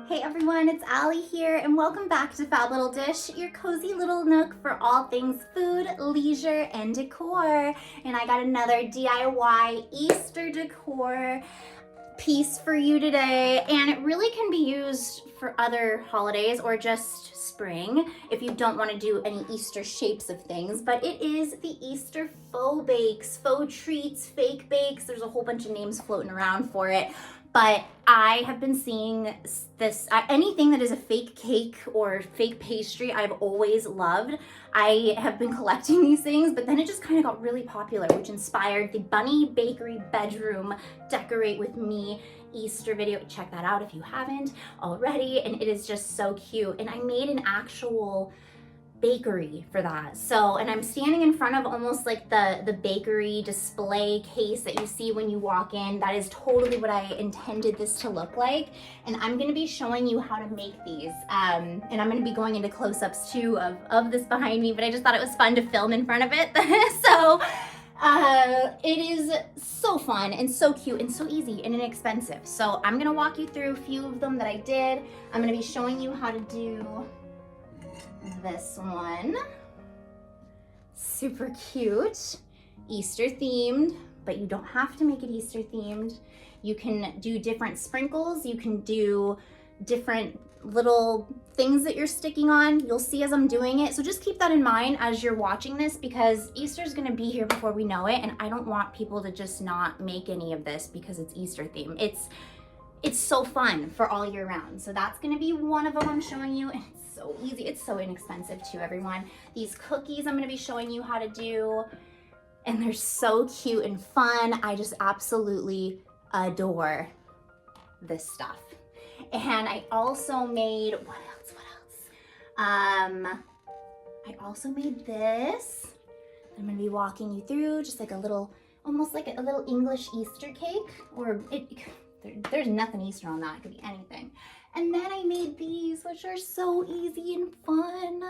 Hey everyone, it's Allie here and welcome back to Fab Little Dish, your cozy little nook for all things food, leisure, and decor. And I got another DIY Easter decor piece for you today, and it really can be used for other holidays or just spring if you don't want to do any Easter shapes of things. But it is the Easter faux bakes, faux treats, fake bakes. There's a whole bunch of names floating around for it. But I have been seeing this, anything that is a fake cake or fake pastry, I've always loved. I have been collecting these things, but then it just kind of got really popular, which inspired the Bunny Bakery Bedroom Decorate With Me Easter video. Check that out if you haven't already, and it is just so cute. And I made an actual bakery for that. So, and I'm standing in front of almost like the bakery display case that you see when you walk in. That is totally what I intended this to look like. And I'm going to be showing you how to make these. And I'm going to be going into close-ups too of this behind me, but I just thought it was fun to film in front of it. So it is so fun and so cute and so easy and inexpensive. So I'm going to walk you through a few of them that I did. I'm going to be showing you how to do this one. Super cute, Easter themed, but you don't have to make it Easter themed. You can do different sprinkles, you can do different little things that you're sticking on. You'll see as I'm doing it. So just keep that in mind as you're watching this, because Easter's gonna be here before we know it, and I don't want people to just not make any of this because it's Easter theme. It's so fun for all year round. So that's gonna be one of them I'm showing you, and it's so easy. It's so inexpensive too, everyone. These cookies I'm gonna be showing you how to do, and they're so cute and fun. I just absolutely adore this stuff. And I also made, what else? I also made this. I'm gonna be walking you through just like a little, almost like a little English Easter cake, or there's nothing Easter on that, it could be anything. And then I made these, which are so easy and fun.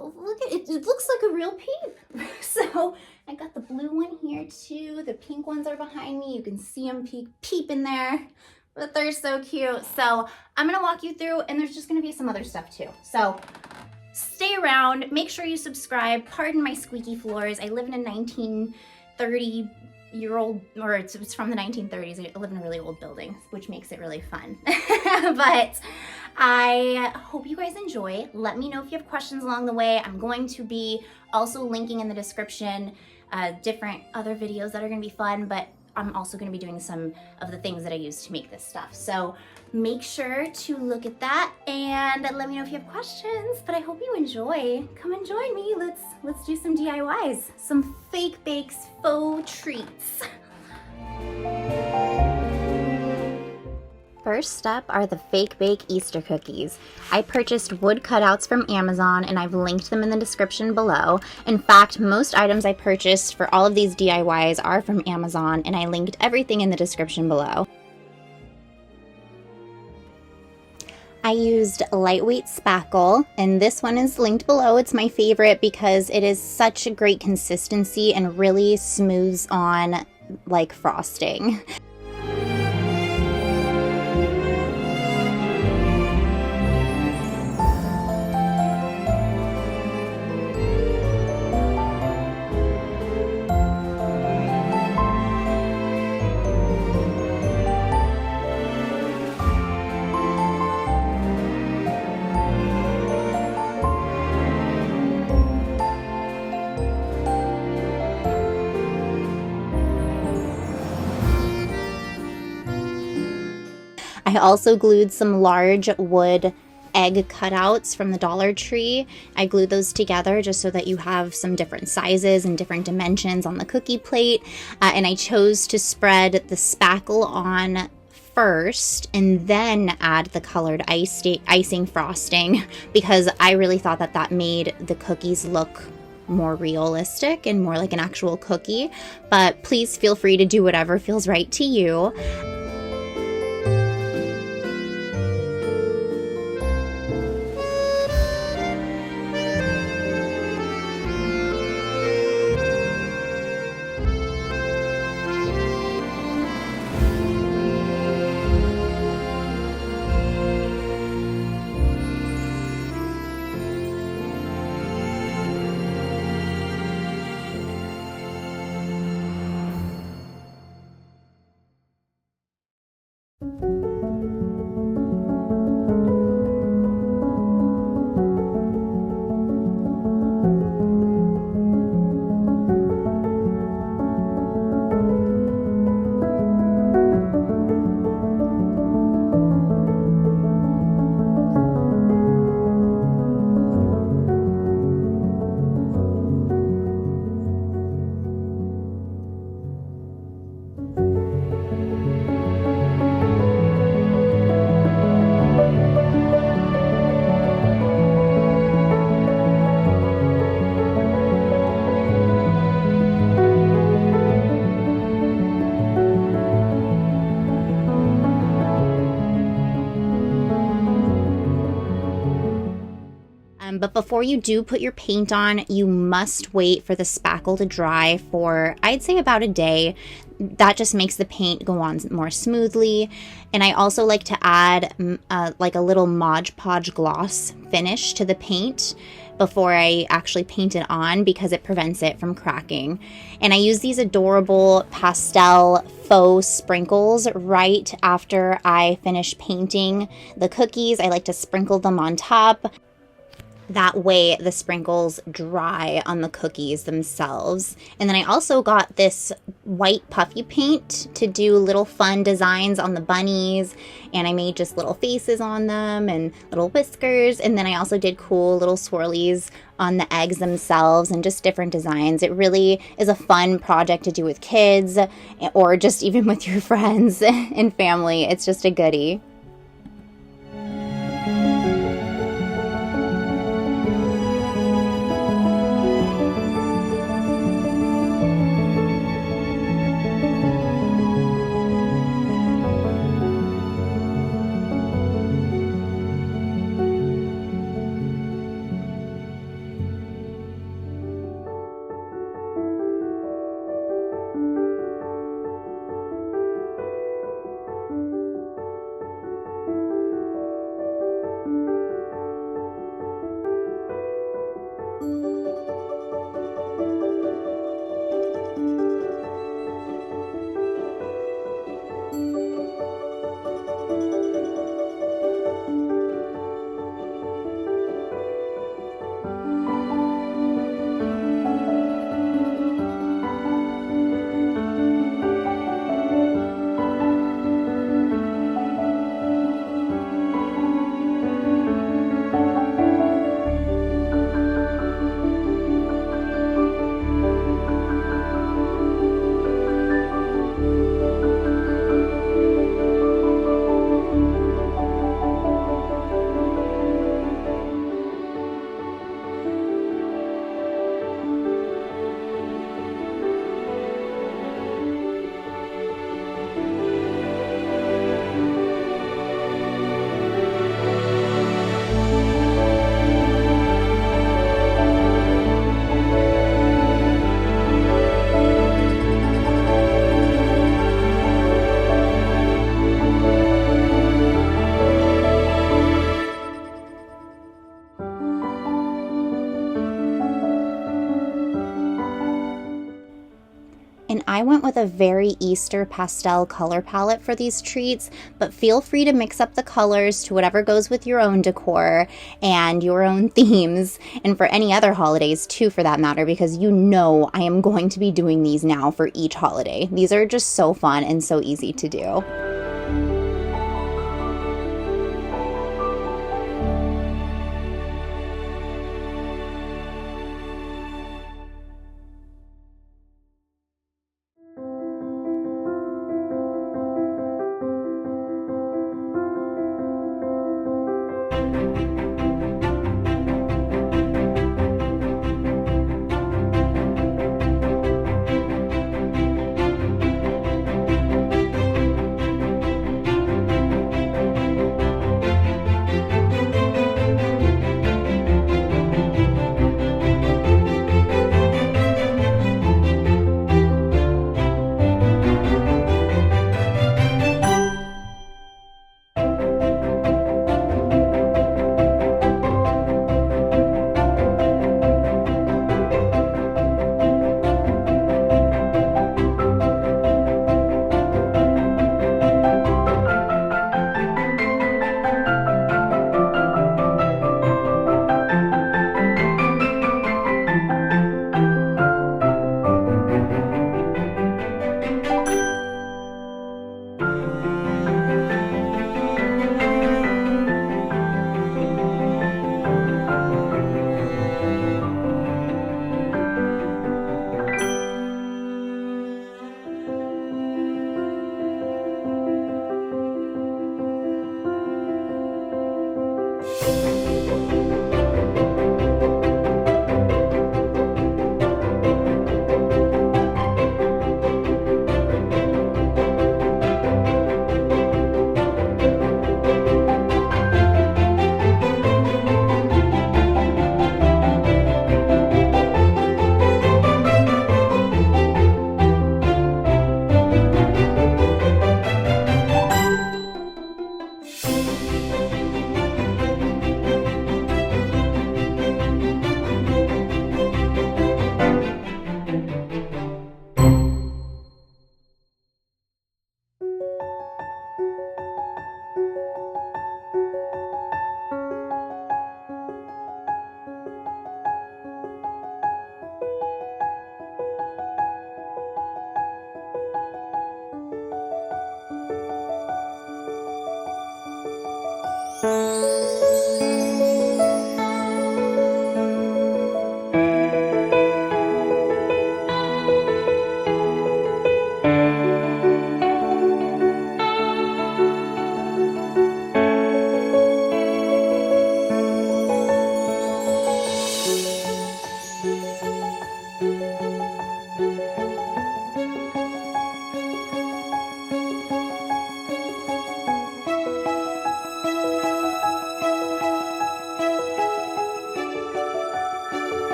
Look at it, it looks like a real peep. So I got the blue one here too. The pink ones are behind me. You can see them peep in there, but they're so cute. So I'm gonna walk you through, and there's just gonna be some other stuff too. So stay around, make sure you subscribe. Pardon my squeaky floors. I live in a 1930-year-old, or it's from the 1930s. I live in a really old building, which makes it really fun. But I hope you guys enjoy. Let me know if you have questions along the way. I'm going to be also linking in the description different other videos that are going to be fun, but I'm also going to be doing some of the things that I use to make this stuff. So make sure to look at that and let me know if you have questions. But I hope you enjoy. Come and join me. Let's do some DIYs, some fake bakes, faux treats. First up are the fake bake Easter cookies. I purchased wood cutouts from Amazon, and I've linked them in the description below. In fact, most items I purchased for all of these DIYs are from Amazon, and I linked everything in the description below. I used lightweight spackle, and this one is linked below. It's my favorite because it is such a great consistency and really smooths on like frosting. I also glued some large wood egg cutouts from the Dollar Tree. I glued those together just so that you have some different sizes and different dimensions on the cookie plate. And I chose to spread the spackle on first and then add the colored icing frosting, because I really thought that that made the cookies look more realistic and more like an actual cookie. But please feel free to do whatever feels right to you. But before you do put your paint on, you must wait for the spackle to dry for, I'd say, about a day. That just makes the paint go on more smoothly. And I also like to add like a little Mod Podge gloss finish to the paint before I actually paint it on, because it prevents it from cracking. And I use these adorable pastel faux sprinkles right after I finish painting the cookies. I like to sprinkle them on top. That way the sprinkles dry on the cookies themselves. And then I also got this white puffy paint to do little fun designs on the bunnies. And I made just little faces on them and little whiskers. And then I also did cool little swirlies on the eggs themselves and just different designs. It really is a fun project to do with kids or just even with your friends and family. It's just a goodie. And I went with a very Easter pastel color palette for these treats, but feel free to mix up the colors to whatever goes with your own decor and your own themes, and for any other holidays too, for that matter, because you know I am going to be doing these now for each holiday. These are just so fun and so easy to do.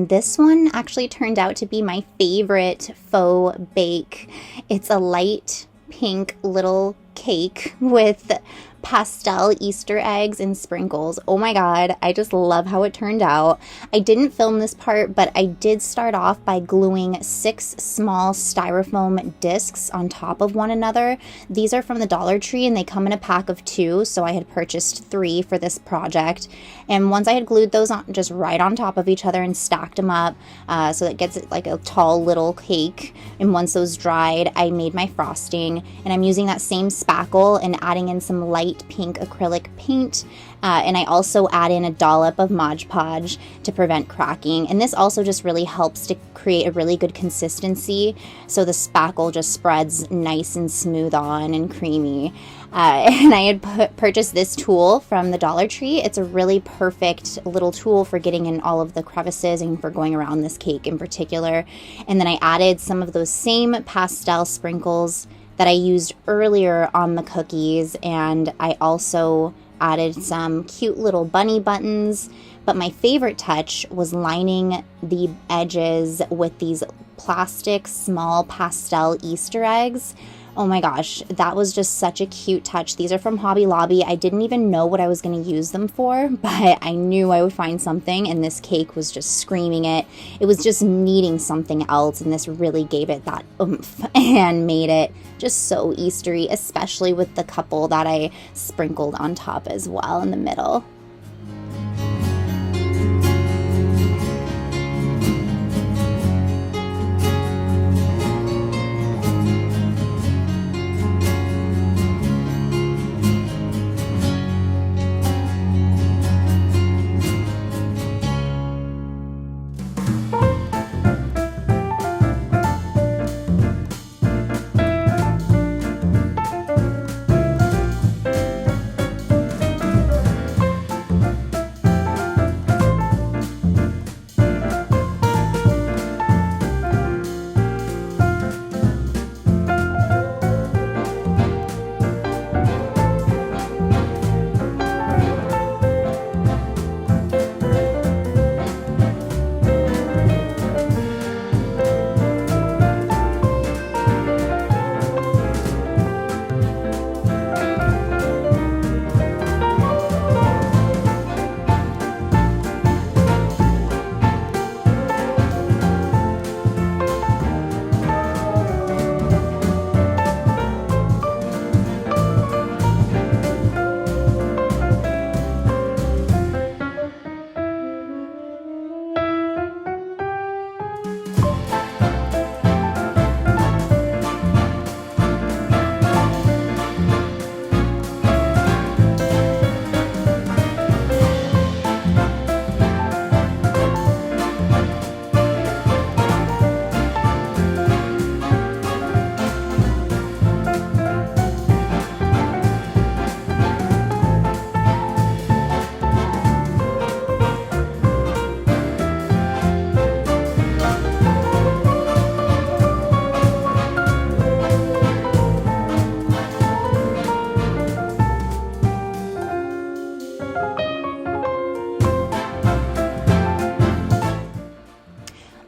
this one actually turned out to be my favorite faux bake. It's a light pink little cake with pastel Easter eggs and sprinkles. Oh my god, I just love how it turned out. I didn't film this part, but I did start off by gluing 6 small styrofoam discs on top of one another. These are from the Dollar Tree and they come in a pack of 2, so I had purchased 3 for this project. And once I had glued those on, just right on top of each other and stacked them up, so that gets it like a tall little cake. And once those dried, I made my frosting, and I'm using that same spackle and adding in some light pink acrylic paint, and I also add in a dollop of Mod Podge to prevent cracking, and this also just really helps to create a really good consistency so the spackle just spreads nice and smooth on and creamy. And I had purchased this tool from the Dollar Tree. It's a really perfect little tool for getting in all of the crevices and for going around this cake in particular. And then I added some of those same pastel sprinkles that I used earlier on the cookies, and I also added some cute little bunny buttons. But my favorite touch was lining the edges with these plastic small pastel Easter eggs. Oh my gosh, that was just such a cute touch. These are from Hobby Lobby. I didn't even know what I was going to use them for, but I knew I would find something, and this cake was just screaming it. It was just needing something else, and this really gave it that oomph and made it just so Eastery, especially with the couple that I sprinkled on top as well in the middle.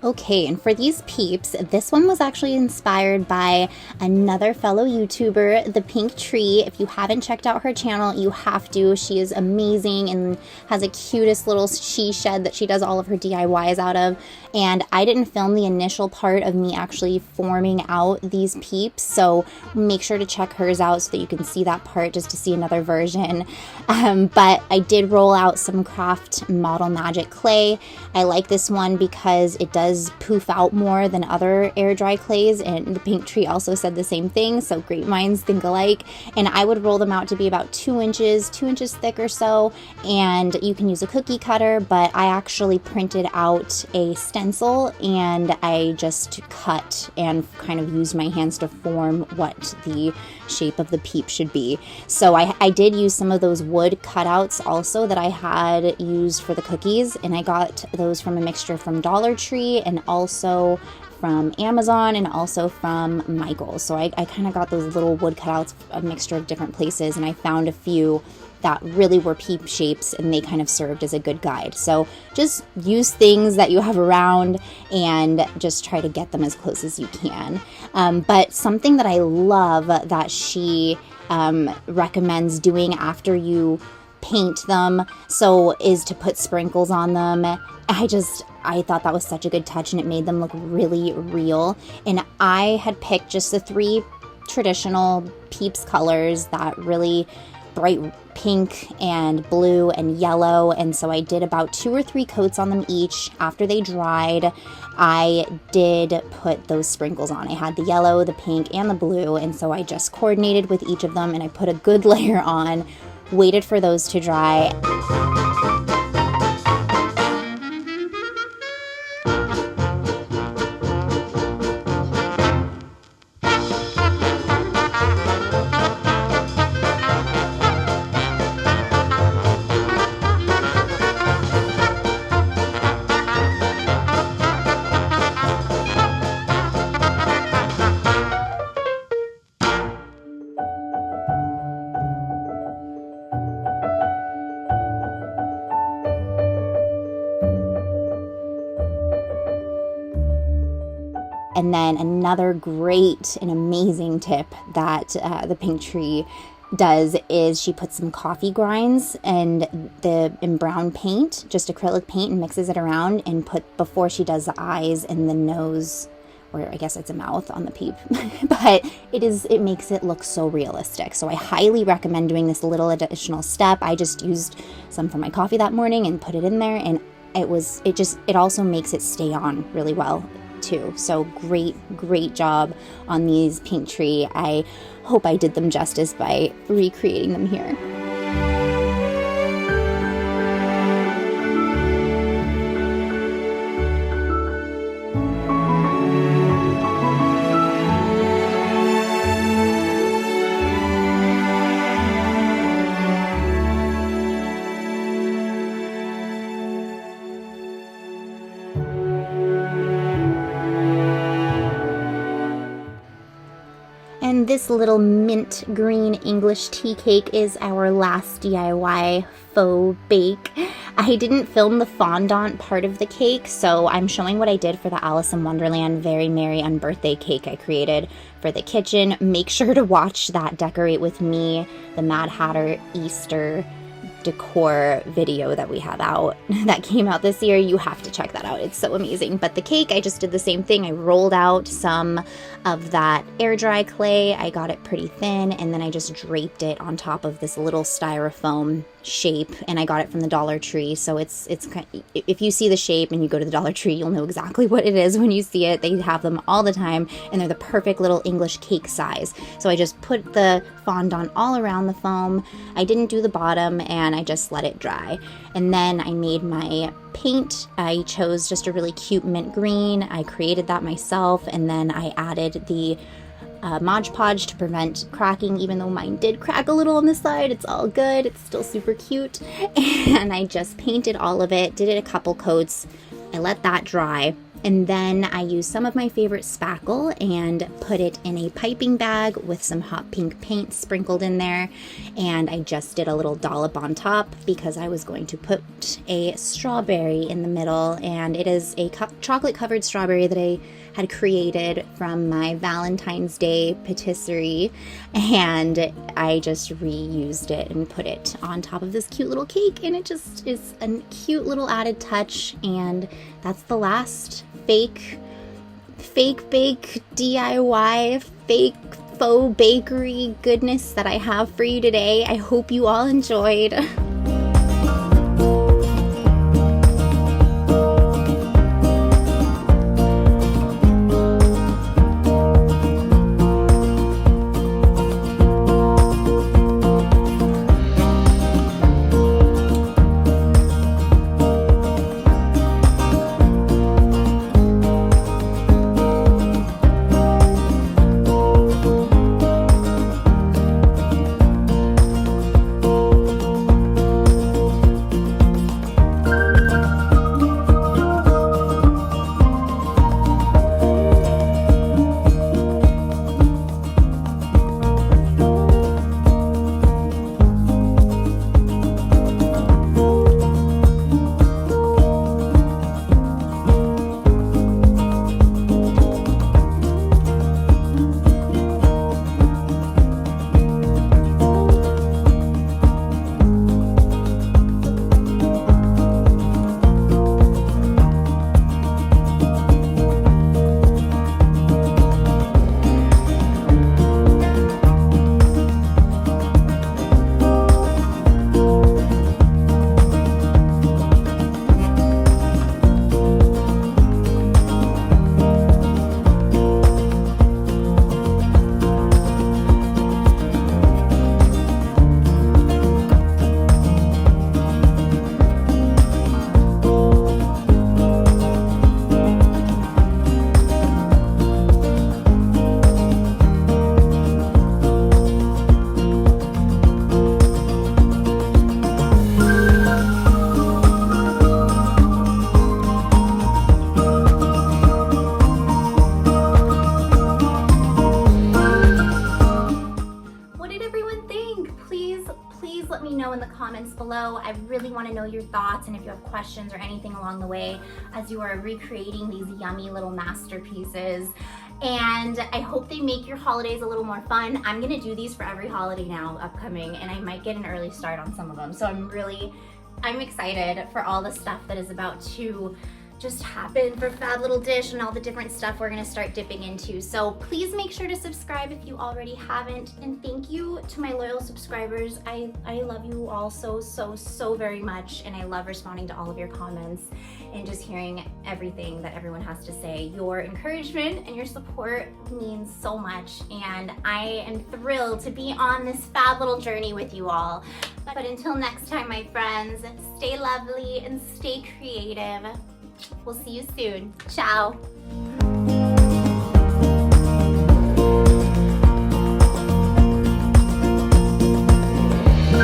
Okay, and for these peeps, this one was actually inspired by another fellow YouTuber, The Pink Tree. If you haven't checked out her channel, you have to. She is amazing and has a cutest little she shed that she does all of her DIYs out of. And I didn't film the initial part of me actually forming out these peeps, so make sure to check hers out so that you can see that part just to see another version. But I did roll out some Craft Model Magic clay. I like this one because it does poof out more than other air dry clays, and the Pink Tree also said the same thing, so great minds think alike. And I would roll them out to be about 2 inches thick or so, and you can use a cookie cutter, but I actually printed out a stencil and I just cut and kind of used my hands to form what the shape of the peep should be. So I did use some of those wood cutouts also that I had used for the cookies, and I got those from a mixture from Dollar Tree and also from Amazon and also from Michael's. So I kind of got those little wood cutouts, a mixture of different places, and I found a few that really were peep shapes, and they kind of served as a good guide. So just use things that you have around and just try to get them as close as you can. But something that I love that she recommends doing after you paint them is to put sprinkles on them. I thought that was such a good touch, and it made them look really real. And I had picked just the 3 traditional Peeps colors, that really bright pink and blue and yellow, and so I did about 2 or 3 coats on them each. After they dried, I did put those sprinkles on. I had the yellow, the pink, and the blue, and so I just coordinated with each of them, and I put a good layer on, waited for those to dry. And then another great and amazing tip that the Pink Tree does is she puts some coffee grinds in brown paint, just acrylic paint, and mixes it around and before she does the eyes and the nose, or I guess it's a mouth on the peep, but it makes it look so realistic. So I highly recommend doing this little additional step. I just used some for my coffee that morning and put it in there, and it also makes it stay on really well too. So great job on these Pink Tree. I hope I did them justice by recreating them here. And this little mint green English tea cake is our last DIY faux bake. I didn't film the fondant part of the cake, so I'm showing what I did for the Alice in Wonderland Very Merry Unbirthday cake I created for the kitchen. Make sure to watch that Decorate With Me, the Mad Hatter Easter decor video that we have out that came out this year. You have to check that out. It's so amazing. But the cake, I just did the same thing. I rolled out some of that air dry clay. I got it pretty thin, and then I just draped it on top of this little styrofoam shape, and I got it from the Dollar Tree. So it's kind of, if you see the shape and you go to the Dollar Tree, you'll know exactly what it is when you see it. They have them all the time, and they're the perfect little English cake size. So I just put the fondant all around the foam. I didn't do the bottom, and I just let it dry. And then I made my paint. I chose just a really cute mint green. I created that myself, and then I added the Mod Podge to prevent cracking. Even though mine did crack a little on the side, it's all good. It's still super cute. And I just painted all of it, did it a couple coats. I let that dry, and then I used some of my favorite spackle and put it in a piping bag with some hot pink paint sprinkled in there, and I just did a little dollop on top because I was going to put a strawberry in the middle, and it is a chocolate covered strawberry that I had created from my Valentine's Day patisserie, and I just reused it and put it on top of this cute little cake, and it just is a cute little added touch. And that's the last fake bake DIY fake faux bakery goodness that I have for you today. I hope you all enjoyed. let me know in the comments below. I really want to know your thoughts and if you have questions or anything along the way as you are recreating these yummy little masterpieces. And I hope they make your holidays a little more fun. I'm gonna do these for every holiday now upcoming, and I might get an early start on some of them. So I'm excited for all the stuff that is about to just happen for Fab Little Dish and all the different stuff we're gonna start dipping into. So please make sure to subscribe if you already haven't. And thank you to my loyal subscribers. I love you all so very much, and I love responding to all of your comments and just hearing everything that everyone has to say. Your encouragement and your support means so much, and I am thrilled to be on this fab little journey with you all. But until next time, my friends, stay lovely and stay creative. We'll see you soon. Ciao.